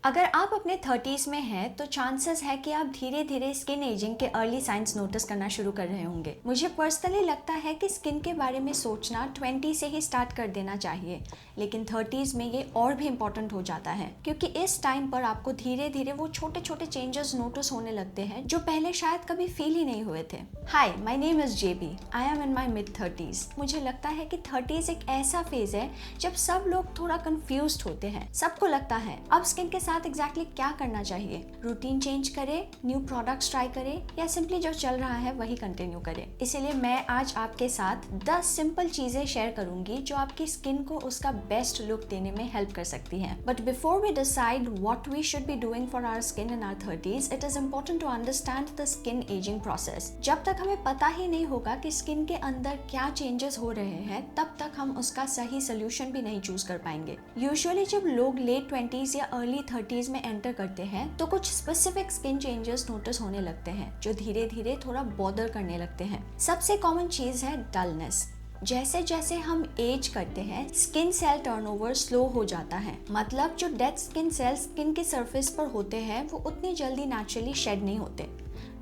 अगर आप अपने 30s में हैं तो चांसेस है कि आप धीरे धीरे स्किन एजिंग के अर्ली साइंस नोटिस करना शुरू कर रहे होंगे। मुझे पर्सनली लगता है कि स्किन के बारे में सोचना 20 से ही स्टार्ट कर देना चाहिए, लेकिन 30s में ये और भी इम्पोर्टेंट हो जाता है क्योंकि इस टाइम पर आपको धीरे धीरे वो छोटे छोटे चेंजेस नोटिस होने लगते हैं जो पहले शायद कभी फील ही नहीं हुए थे। Hi, my name is JB. I am in my mid 30s। मुझे लगता है कि 30s एक ऐसा फेज है जब सब लोग थोड़ा कंफ्यूज्ड होते हैं। सबको लगता है अब स्किन के साथ एग्जैक्टली क्या करना चाहिए, रूटीन चेंज करें, न्यू प्रोडक्ट्स ट्राई करें या सिंपली जो चल रहा है वही कंटिन्यू करें। इसीलिए मैं आज आपके साथ 10 सिंपल चीजें शेयर करूंगी जो आपकी स्किन को उसका बेस्ट लुक देने में हेल्प कर सकती हैं। But before we decide what we should be doing for our skin in our 30s, it is important to understand the skin ageing process. जब तक हमें पता ही नहीं होगा कि स्किन के अंदर क्या चेंजेस हो रहे हैं, तब तक हम उसका सही सोल्यूशन भी नहीं चूज कर पाएंगे। यूजुअली जब लोग लेट 20s या अर्ली 30s में एंटर करते हैं तो कुछ स्पेसिफिक स्किन चेंजेस नोटिस होने लगते हैं जो धीरे धीरे थोड़ा बॉदर करने लगते हैं। सबसे कॉमन चीज है डलनेस। जैसे जैसे हम एज करते हैं स्किन सेल टर्नओवर स्लो हो जाता है। मतलब जो डेड स्किन सेल्स स्किन के सरफेस पर होते हैं वो उतनी जल्दी नेचुरली शेड नहीं होते।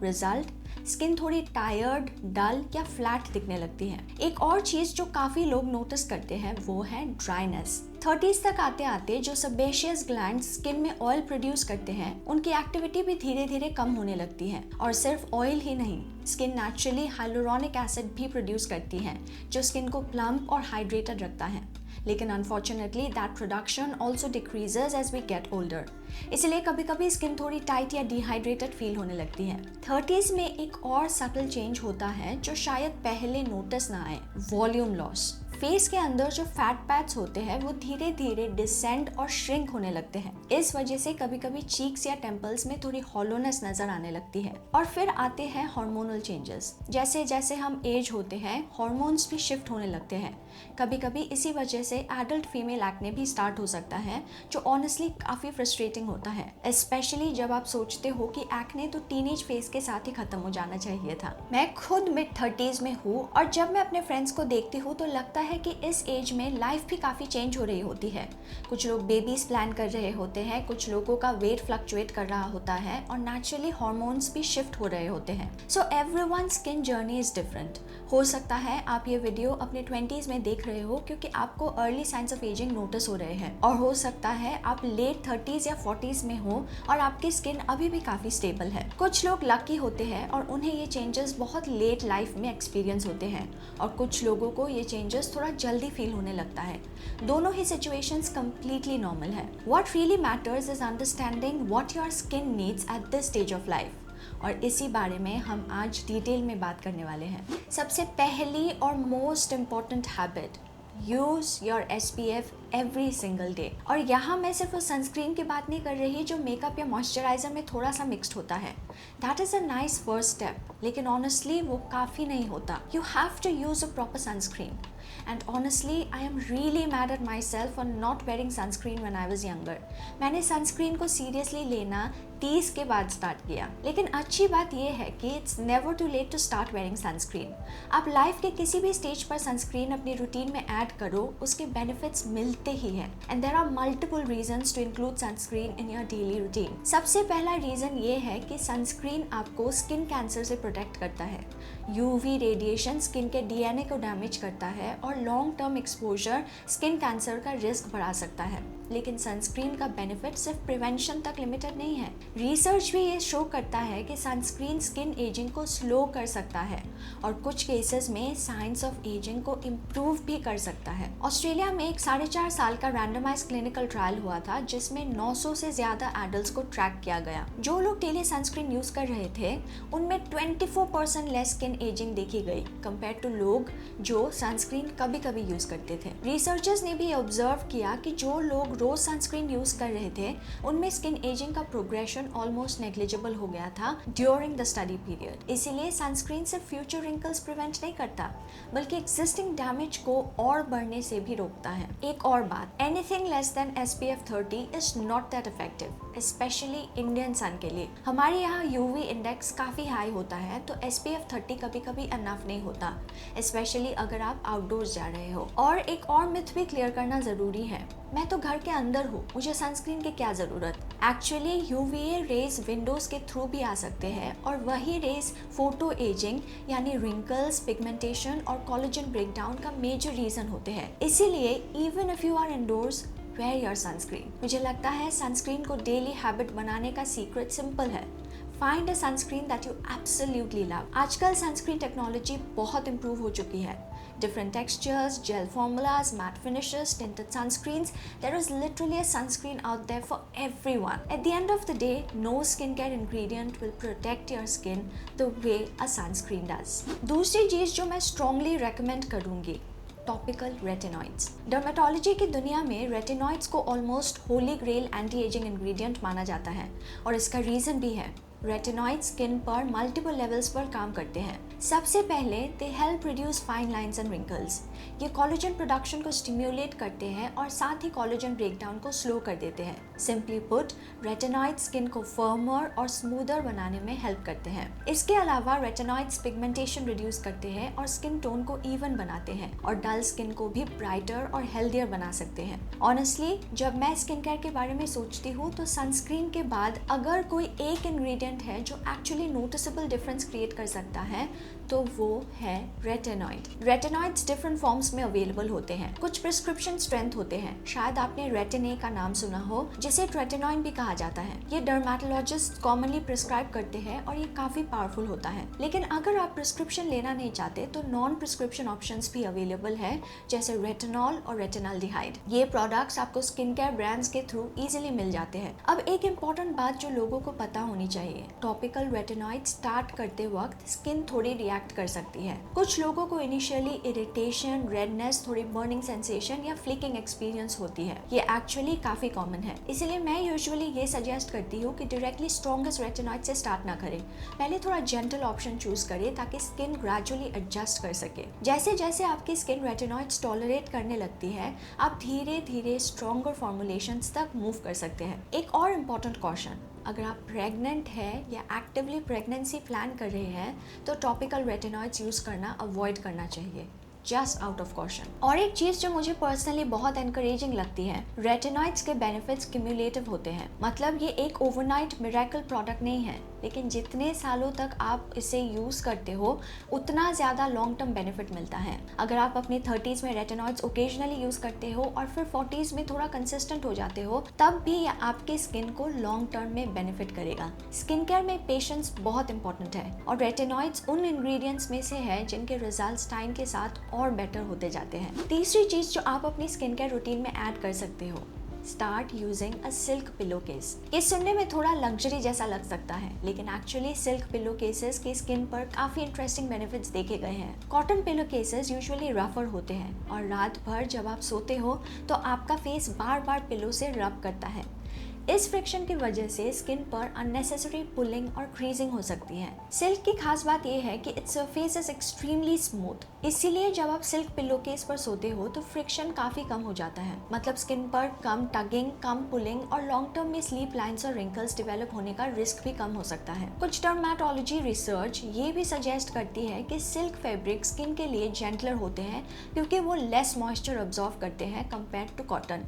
रिजल्ट, स्किन थोड़ी टायर्ड, डल या फ्लैट दिखने लगती है। एक और चीज जो काफी लोग नोटिस करते हैं वो है ड्राइनेस। 30s तक आते आते जो सेबेशियस ग्लैंड स्किन में ऑयल प्रोड्यूस करते हैं उनकी एक्टिविटी भी धीरे धीरे कम होने लगती है। और सिर्फ ऑयल ही नहीं, स्किन नेचुरली हाइलुरोनिक एसिड भी प्रोड्यूस करती है जो स्किन को प्लम्प और हाइड्रेटेड रखता है। लेकिन unfortunately that production also decreases as we get older. इसलिए कभी कभी स्किन थोड़ी टाइट या डिहाइड्रेटेड फील होने लगती है। 30s में एक और सटल चेंज होता है जो शायद पहले नोटिस ना आए, वॉल्यूम लॉस। फेस के अंदर जो फैट पैड्स होते हैं वो धीरे धीरे डिसेंड और श्रिंक होने लगते हैं। इस वजह से कभी कभी चीक्स या टेम्पल्स में थोड़ी हॉलोनेस नजर आने लगती है। और फिर आते हैं हार्मोनल चेंजेस। जैसे जैसे हम एज होते हैं हार्मोन्स भी शिफ्ट होने लगते हैं। कभी कभी इसी वजह से एडल्ट फीमेल एक्ने भी स्टार्ट हो सकता है जो ऑनेस्टली काफी फ्रस्ट्रेटिंग होता है, स्पेशली जब आप सोचते हो कि एक्ने तो टीनेज फेज के साथ ही खत्म हो जाना चाहिए था। मैं खुद मिड 30s में हूँ और जब मैं अपने फ्रेंड्स को देखती हूँ तो लगता है कि इस एज में लाइफ भी काफी चेंज हो रही होती है। कुछ लोग बेबीज प्लान कर रहे होते हैं, कुछ लोगों का वेट फ्लक्चुएट कर रहा होता है और नेचुरली हार्मोन्स भी शिफ्ट हो रहे होते हैं। So everyone skin journey is different. हो सकता है आप ये वीडियो अपने 20s में देख रहे हो क्योंकि आपको early signs of ageing notice हो रहे हैं, और हो सकता है आप लेट 30s या 40s में हो और आपकी स्किन अभी भी काफी स्टेबल है। कुछ लोग लकी होते हैं और उन्हें ये चेंजेस बहुत लेट लाइफ में एक्सपीरियंस होते हैं, और कुछ लोगों को ये चेंजेस थोड़ा जल्दी फील होने लगता है। दोनों ही सिचुएशंस कंप्लीटली नॉर्मल है। What really matters is understanding what your skin needs at this stage of life, और इसी बारे में हम आज डिटेल में बात करने वाले हैं। सबसे पहली और most important habit, use your SPF every single day. और यहाँ मैं सिर्फ उस सनस्क्रीन की बात नहीं कर रही जो मेकअप या मॉइस्चराइजर में थोड़ा सा मिक्सड होता है। That is a nice first step, लेकिन ऑनेस्टली वो काफ़ी नहीं होता। You have to use a proper sunscreen. And honestly I am really mad at myself for not wearing sunscreen when I was younger. मैंने sunscreen को seriously लेना 30 के बाद स्टार्ट किया। लेकिन अच्छी बात यह है कि it's never too late to start wearing sunscreen. आप लाइफ के किसी भी स्टेज पर सनस्क्रीन अपनी रूटीन में ऐड करो, उसके बेनिफिट्स मिलते ही हैं। And there are multiple reasons to include sunscreen in your daily routine. सबसे पहला रीजन ये है कि सनस्क्रीन आपको स्किन कैंसर से प्रोटेक्ट करता है। UV रेडिएशन स्किन के DNA को डैमेज करता है और long term exposure skin cancer का रिस्क बढ़ा सकता है। लेकिन सनस्क्रीन का बेनिफिट सिर्फ प्रिवेंशन तक लिमिटेड नहीं है। रिसर्च भी ये शो करता है कि सनस्क्रीन स्किन एजिंग को स्लो कर सकता है और कुछ केसेस में साइंस ऑफ एजिंग को इम्प्रूव भी कर सकता है। ऑस्ट्रेलिया में एक 4.5 साल का रैंडमाइज क्लिनिकल ट्रायल हुआ था जिसमें 900 से ज्यादा एडल्ट्स को ट्रैक किया गया। जो लोग डेली सनस्क्रीन यूज कर रहे थे उनमें 24% लेस स्किन एजिंग देखी गई कंपेयर टू लोग जो सनस्क्रीन कभी कभी यूज करते थे। रिसर्चर्स ने भी ऑब्जर्व किया कि जो लोग रोज सनस्क्रीन यूज कर रहे थे उनमें स्किन एजिंग का प्रोग्रेशन ऑलमोस्ट नेग्लिजिबल हो गया था ड्यूरिंग द स्टडी पीरियड। इसीलिए सनस्क्रीन सिर्फ फ्यूचर रिंकल्स प्रिवेंट नहीं करता बल्कि एग्जिस्टिंग डैमेज को और बढ़ने से भी रोकता है। एक और बात, anything less than SPF 30 is not that effective, specially Indian sun के लिए। हमारे यहाँ यूवी इंडेक्स काफ़ी हाई होता है, तो SPF 30 कभी कभी अनफ नहीं होता, स्पेशली अगर आप आउटडोर्स जा रहे हो। और एक और मिथ भी क्लियर करना ज़रूरी है, मैं तो घर के अंदर हूँ, मुझे सनस्क्रीन की क्या ज़रूरत। एक्चुअली UVA रेज विंडोज के थ्रू भी आ सकते हैं, और वही रेज फोटो एजिंग यानी रिंकल्स, पिगमेंटेशन और कोलेजन ब्रेकडाउन का मेजर रीज़न होते हैं। इसीलिए even if you are indoors, wear your sunscreen. मुझे लगता है सनस्क्रीन को डेली हैबिट बनाने का सीक्रेट सिंपल है, find a sunscreen that you absolutely love. आजकल सनस्क्रीन टेक्नोलॉजी बहुत इंप्रूव हो चुकी है। Different textures, gel formulas, matte finishes, tinted sunscreens. There is literally a sunscreen out there for everyone. At the end of the day, no skincare ingredient will protect your skin the way a sunscreen does. दूसरी चीज़ जो मैं strongly recommend करूँगी, topical retinoids. Dermatology की दुनिया में retinoids को almost holy grail anti ageing ingredient माना जाता है, और इसका रीज़न भी है। रेटिनॉइड स्किन पर मल्टीपल लेवल्स पर काम करते हैं। सबसे पहले they help reduce fine lines and wrinkles. ये कोलेजन प्रोडक्शन को स्टिम्युलेट करते हैं और साथ ही कोलेजन ब्रेकडाउन को स्लो कर देते हैं। सिंपली पुट, रेटिनॉइड स्किन को फर्मर और स्मूदर बनाने में हेल्प करते हैं। इसके अलावा रेटिनॉइड्स पिगमेंटेशन रिड्यूस करते हैं और स्किन टोन को इवन बनाते हैं, और डल स्किन को भी ब्राइटर और हेल्दियर बना सकते हैं। ऑनेस्टली जब मैं स्किन केयर के बारे में सोचती हूँ तो सनस्क्रीन के बाद अगर कोई एक इंग्रेडिएंट है जो एक्चुअली नोटिसेबल डिफरेंस क्रिएट कर सकता है तो वो है रेटिनॉइड। रेटिनॉइड्स डिफरेंट फॉर्म्स में अवेलेबल होते हैं। कुछ प्रिस्क्रिप्शन स्ट्रेंथ होते हैं, शायद आपने रेटिने का नाम सुना हो, जिसे ट्रेटिनॉइन भी कहा जाता है। ये डर्मेटोलॉजिस्ट कॉमनली प्रिस्क्राइब करते हैं और ये काफी पावरफुल होता है। लेकिन अगर आप प्रिस्क्रिप्शन लेना नहीं चाहते तो नॉन प्रिस्क्रिप्शन ऑप्शंस भी अवेलेबल है, जैसे रेटिनॉल और रेटिनॉल्डिहाइड। ये प्रोडक्ट्स आपको स्किन केयर ब्रांड्स के थ्रू इजीली मिल जाते हैं। अब एक इम्पॉर्टेंट बात जो लोगों को पता होनी चाहिए, टॉपिकल रेटिनॉइड स्टार्ट करते वक्त स्किन थोड़ी रिएक्ट कर सकती है। कुछ लोगों को इनिशियली इरिटेशन, रेडनेस, थोड़ी बर्निंग सेंसेशन या फ्लिकिंग एक्सपीरियंस होती है। ये एक्चुअली काफी कॉमन है, इसलिए मैं यूजुअली ये सजेस्ट करती हूँ कि डायरेक्टली स्ट्रॉन्गेस्ट रेटिनॉइड से स्टार्ट ना करें। पहले थोड़ा जेंटल ऑप्शन चूज करें ताकि स्किन ग्रेजुअली एडजस्ट कर सके। जैसे जैसे आपकी स्किन रेटिनॉइड्स टॉलरेट करने लगती है, आप धीरे धीरे स्ट्रॉन्गर फॉर्मुलेशंस तक मूव कर सकते हैं। एक और इम्पॉर्टेंट कॉशन, अगर आप प्रेग्नेंट है या एक्टिवली प्रेगनेंसी प्लान कर रहे हैं तो टॉपिकल रेटिनॉइड्स यूज़ करना अवॉइड करना चाहिए, जस्ट आउट ऑफ कॉशन। और एक चीज़ जो मुझे पर्सनली बहुत एनकरेजिंग लगती है, रेटिनॉइड्स के बेनिफिट्स क्यूमुलेटिव होते हैं। मतलब ये एक ओवरनाइट मिरेकल प्रोडक्ट नहीं है, लेकिन जितने सालों तक आप इसे यूज़ करते हो उतना ज़्यादा लॉन्ग टर्म बेनिफिट मिलता है। अगर आप अपनी 30s में रेटिनॉइड्स ओकेजनली यूज़ करते हो और फिर 40s में थोड़ा कंसिस्टेंट हो जाते हो, तब भी ये आपके स्किन को लॉन्ग टर्म में बेनिफिट करेगा। स्किन केयर में पेशेंस बहुत इंपॉर्टेंट है, और रेटिनॉइड्स उन इंग्रेडिएंट्स में से है जिनके रिजल्ट्स टाइम के साथ और बेटर होते जाते हैं। तीसरी चीज़ जो आप अपनी स्किन केयर रूटीन में ऐड कर सकते हो, start using a silk pillow case. ये सुनने में थोड़ा लग्जरी जैसा लग सकता है, लेकिन एक्चुअली सिल्क पिलो केसेस की स्किन पर काफ़ी इंटरेस्टिंग बेनिफिट्स देखे गए हैं। कॉटन पिलो केसेस यूजुअली रफर होते हैं, और रात भर जब आप सोते हो तो आपका फेस बार बार पिलो से रब करता है। इस फ्रिक्शन की वजह से स्किन पर अननेसेसरी पुलिंग और क्रीजिंग हो सकती है। सिल्क की खास बात यह है कि its surface is extremely smooth, इसीलिए जब आप सिल्क पिलो केस पर सोते हो तो फ्रिक्शन काफ़ी कम हो जाता है। मतलब स्किन पर कम टगिंग, कम पुलिंग, और लॉन्ग टर्म में स्लीप लाइंस और रिंकल्स डेवलप होने का रिस्क भी कम हो सकता है। कुछ डर्मेटोलॉजी रिसर्च ये भी सजेस्ट करती है कि सिल्क फैब्रिक स्किन के लिए जेंटलर होते हैं क्योंकि वो लेस मॉइस्चर ऑब्जॉर्व करते हैं कंपेयर टू कॉटन।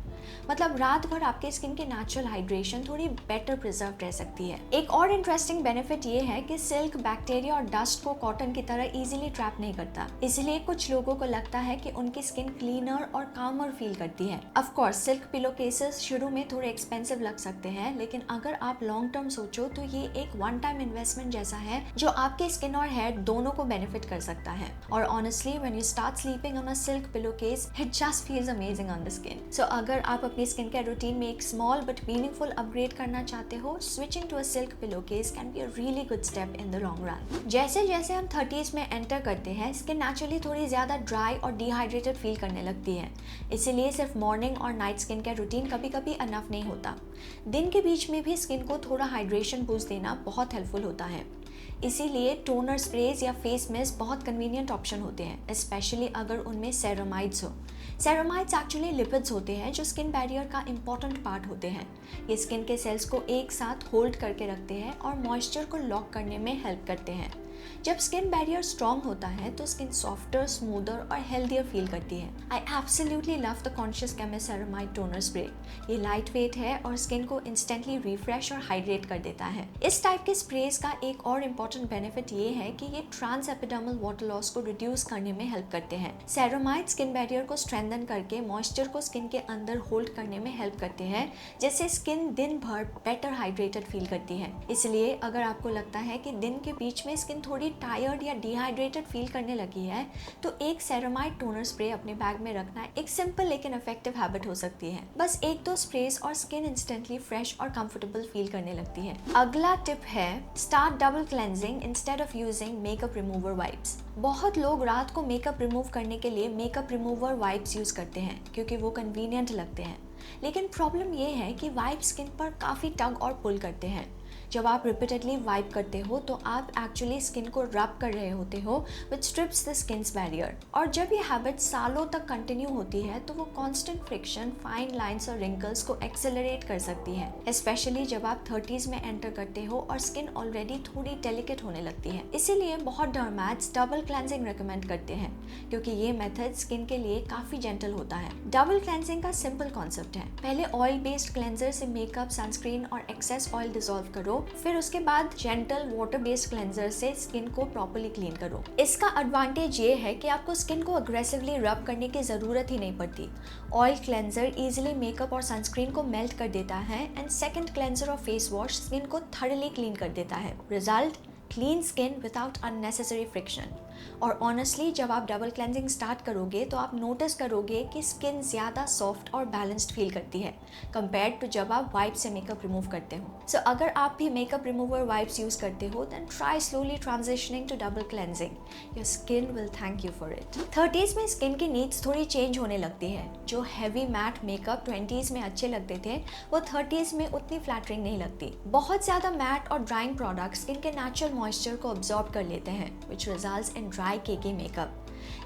मतलब रात भर आपके स्किन की नेचुरल हाइड्रेशन थोड़ी बेटर प्रिजर्व रह सकती है। एक और इंटरेस्टिंग बेनिफिट ये है कि सिल्क बैक्टीरिया और डस्ट को कॉटन की तरह इजीली ट्रैप नहीं करता, इसलिए कुछ लोगों को लगता है कि उनकी स्किन क्लीनर और कामर फील करती है। Of course silk pillow cases शुरू में थोड़े एक्सपेंसिव लग सकते हैं, लेकिन अगर आप लॉन्ग टर्म सोचो तो ये एक वन टाइम इन्वेस्टमेंट जैसा है जो आपके स्किन और हेयर दोनों को बेनिफिट कर सकता है। और honestly when you start sleeping on a silk pillow case, it just feels amazing on the skin. So अगर आप अपनी स्किन केयर रूटीन में एक स्मॉल बट मीनिंगफुल अपग्रेड करना चाहते हो, switching to a silk pillow case can be a really good step in the long run. जैसे जैसे हम 30s में एंटर करते हैं, स्किन नेचुरली थोड़ी ज्यादा ड्राई और डिहाइड्रेटेड फील करने लगती है, इसीलिए सिर्फ मॉर्निंग और नाइट स्किन केयर रूटीन कभी कभी अनफ नहीं होता। दिन के बीच में भी स्किन को थोड़ा हाइड्रेशन बूस्ट देना बहुत हेल्पफुल होता है, इसीलिए टोनर स्प्रेज या फेस मिस्ट बहुत कन्वीनियंट ऑप्शन होते हैं, स्पेशली अगर उनमें सेरामाइड्स हो। सेरामाइड्स एक्चुअली लिपिड्स होते हैं जो स्किन बैरियर का इंपॉर्टेंट पार्ट होते हैं। ये स्किन के सेल्स को एक साथ होल्ड करके रखते हैं और मॉइस्चर को लॉक करने में हेल्प करते हैं। जब स्किन बैरियर स्ट्रॉन्ग होता है तो स्किन सॉफ्टर, स्मूदर और हेल्दियर फील करती है। I absolutely love the conscious chemist ceramide toner spray. ये लाइट वेट है और स्किन को इंस्टेंटली रिफ्रेश और हाइड्रेट कर देता है। इस टाइप के स्प्रेज का एक और इम्पॉर्टेंट बेनिफिट ये है कि ये ट्रांस एपिडर्मल वाटर लॉस को रिड्यूस करने में हेल्प करते हैं। सेरामाइड स्किन बैरियर को स्ट्रेंथन करके मॉइस्चर को स्किन के अंदर होल्ड करने में हेल्प करते हैं, जिससे स्किन दिन भर बेटर हाइड्रेटेड फील करती है। इसलिए अगर आपको लगता है कि दिन के बीच में स्किन थोड़ी टायर्ड या डिहाइड्रेटेड फील करने लगी है तो एक सेरामाइड टोनर स्प्रे अपने बैग में रखना एक सिंपल लेकिन इफेक्टिव हैबिट हो सकती है। बस 1-2 स्प्रेज और स्किन इंस्टेंटली फ्रेश और कंफर्टेबल फील करने लगती है। अगला टिप है start double cleansing instead of using makeup remover wipes. बहुत लोग रात को मेकअप रिमूव करने के लिए मेकअप रिमूवर वाइप्स यूज करते हैं क्योंकि वो कन्वीनियंट लगते हैं, लेकिन प्रॉब्लम ये है कि वाइप स्किन पर काफ़ी टग और पुल करते हैं। जब आप रिपीटेडली वाइप करते हो तो आप एक्चुअली स्किन को रब कर रहे होते हो विच स्ट्रिप्स द स्किन्स बैरियर। और जब ये हैबिट सालों तक कंटिन्यू होती है तो वो कांस्टेंट फ्रिक्शन फाइन लाइंस और रिंकल्स को एक्सेलरेट कर सकती है, स्पेशली जब आप 30s में एंटर करते हो और स्किन ऑलरेडी थोड़ी डेलिकेट होने लगती है। इसीलिए बहुत डर्मैट्स डबल क्लेंजिंग रिकमेंड करते हैं क्योंकि ये मेथड स्किन के लिए काफ़ी जेंटल होता है। डबल क्लेंजिंग का सिंपल कॉन्सेप्ट है, पहले ऑयल बेस्ड क्लेंजर से मेकअप, सनस्क्रीन और एक्सेस ऑयल डिसॉल्व करो, फिर उसके बाद जेंटल वाटर बेस्ड क्लेंजर से स्किन को प्रॉपर्ली क्लीन करो। इसका एडवांटेज ये है कि आपको स्किन को अग्रेसिवली रब करने की जरूरत ही नहीं पड़ती। ऑयल क्लेंजर इजीली मेकअप और सनस्क्रीन को मेल्ट कर देता है एंड सेकंड क्लेंजर और फेस वॉश स्किन को थर्डली क्लीन कर देता है। Result, clean skin without unnecessary friction. और ऑनेस्टली जब आप डबल क्लेंजिंग स्टार्ट करोगे तो आप नोटिस करोगे कि स्किन ज़्यादा सॉफ्ट और बैलेंस्ड फील करती है कंपेयर्ड टू जब आप वाइप से मेकअप रिमूव करते हो। सो अगर आप भी मेकअप रिमूवर वाइप्स यूज़ करते हो then try slowly transitioning to double cleansing. Your skin will thank you for it. 30s में स्किन की नीड्स थोड़ी चेंज होने लगती है। जो हैवी मैट मेकअप 20s में अच्छे लगते थे वो 30s में उतनी फ्लैटरिंग नहीं लगती। बहुत ज़्यादा मैट और ड्राइंग प्रोडक्ट स्किन के नेचुरल मॉइस्चर को अब्जॉर्ब कर लेते हैं which results in dry cakey makeup.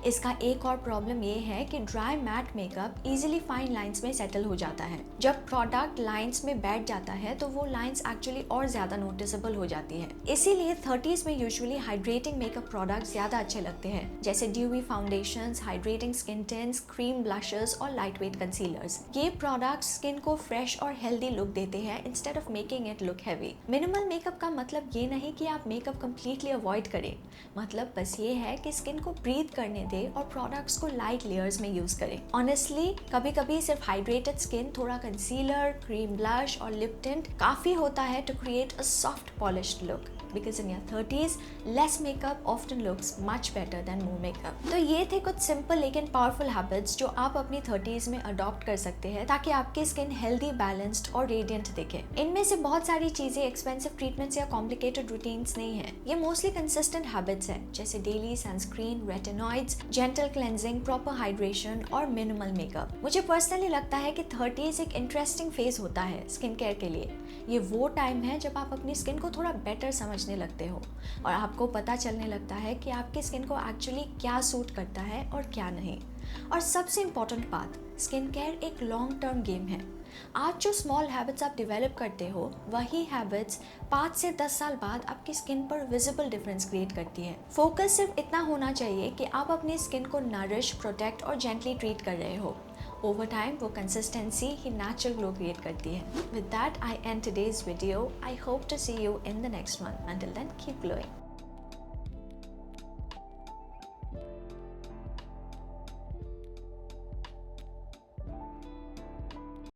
इसका एक और प्रॉब्लम ये है कि dry matte makeup easily fine lines में सेटल हो जाता है। जब प्रोडक्ट लाइंस में बैठ जाता है तो वो लाइंस एक्चुअली और ज़्यादा नोटिसेबल हो जाती है। इसीलिए 30s में यूजुअली हाइड्रेटिंग मेकअप प्रोडक्ट्स ज़्यादा अच्छे लगते हैं, जैसे dewy foundations, hydrating skin tints, cream blushes और लाइट वेट कंसीलर्स। ये प्रोडक्ट्स स्किन को फ्रेश और हेल्दी लुक देते हैं instead of making it look heavy. Minimal makeup का मतलब ये नहीं कि आप मेकअप कम्प्लीटली अवॉइड करें, मतलब बस ये है कि स्किन को ब्रीथ करने दें और प्रोडक्ट्स को लाइट लेयर्स में यूज करें। ऑनेस्टली कभी कभी सिर्फ हाइड्रेटेड स्किन, थोड़ा कंसीलर, क्रीम ब्लश और लिप टिंट काफी होता है to create a soft polished look. Because in your 30s, less makeup often looks much better than more makeup. तो ये थे कुछ सिंपल लेकिन पावरफुल हैबिट्स जो आप अपनी 30s में अडॉप्ट कर सकते हैं ताकि आपकी स्किन हेल्दी, बैलेंस्ड और रेडिएंट दिखे। इनमें से बहुत सारी चीजें एक्सपेंसिव ट्रीटमेंट्स या कॉम्प्लिकेटेड रूटीन्स नहीं है। ये मोस्टली कंसिस्टेंट हैबिट्स हैं जैसे daily sunscreen, retinoids, gentle cleansing, proper hydration और मिनिमल मेकअप। मुझे पर्सनली लगता है कि 30s एक इंटरेस्टिंग फेज होता है स्किन केयर के लिए। ये वो टाइम है जब आप अपनी स्किन को थोड़ा बेटर समझने लगते हो और आपको पता चलने लगता है कि आपकी स्किन को एक्चुअली क्या सूट करता है और क्या नहीं। और सबसे इम्पॉर्टेंट बात, स्किन केयर एक लॉन्ग टर्म गेम है। आज जो स्मॉल हैबिट्स आप डेवलप करते हो वही हैबिट्स 5 से 10 साल बाद आपकी स्किन पर विजिबल डिफरेंस क्रिएट करती है। फोकस सिर्फ इतना होना चाहिए कि आप अपनी स्किन को नरिश, प्रोटेक्ट और जेंटली ट्रीट कर रहे हो। ओवर टाइम वो कंसिस्टेंसी ही नेचुरल ग्लो क्रिएट करती है। With that I end today's video. I hope to see you in the next one. Until then keep glowing.